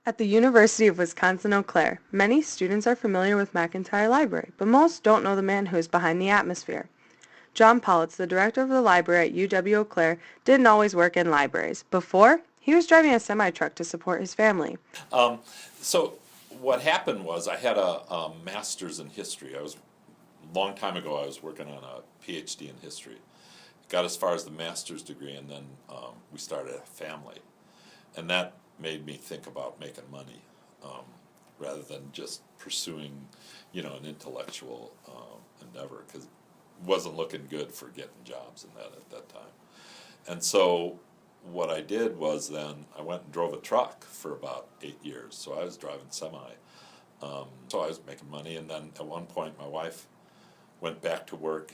At the University of Wisconsin-Eau Claire, many students are familiar with McIntyre Library, but most don't know the man who is behind the atmosphere. John Pollitz, the director of the library at UW-Eau Claire, didn't always work in libraries. Before, he was driving a semi-truck to support his family. So what happened was I had a master's in history. A long time ago I was working on a PhD in history. Got as far as the master's degree, and then we started a family. And that made me think about making money rather than just pursuing, an intellectual endeavor, because it wasn't looking good for getting jobs in that at that time. And so what I did was then I went and drove a truck for about 8 years. So I was driving semi. So I was making money, and then at one point my wife went back to work,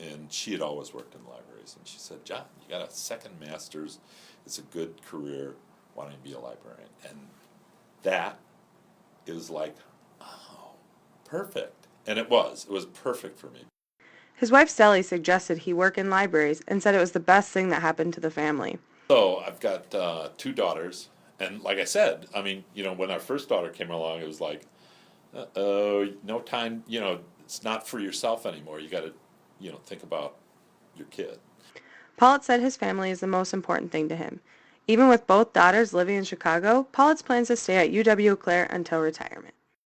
and she had always worked in libraries. And she said, "John, you got a second master's. It's a good career. Why don't you be a librarian?" And that is like, oh, perfect. And it was. It was perfect for me. His wife Sally suggested he work in libraries and said it was the best thing that happened to the family. So I've got 2 daughters. And like I said, when our first daughter came along, it was like, oh, no time, it's not for yourself anymore. You got to, think about your kid. Pollitz said his family is the most important thing to him. Even with both daughters living in Chicago, Pollitz plans to stay at UW-Eau Claire until retirement.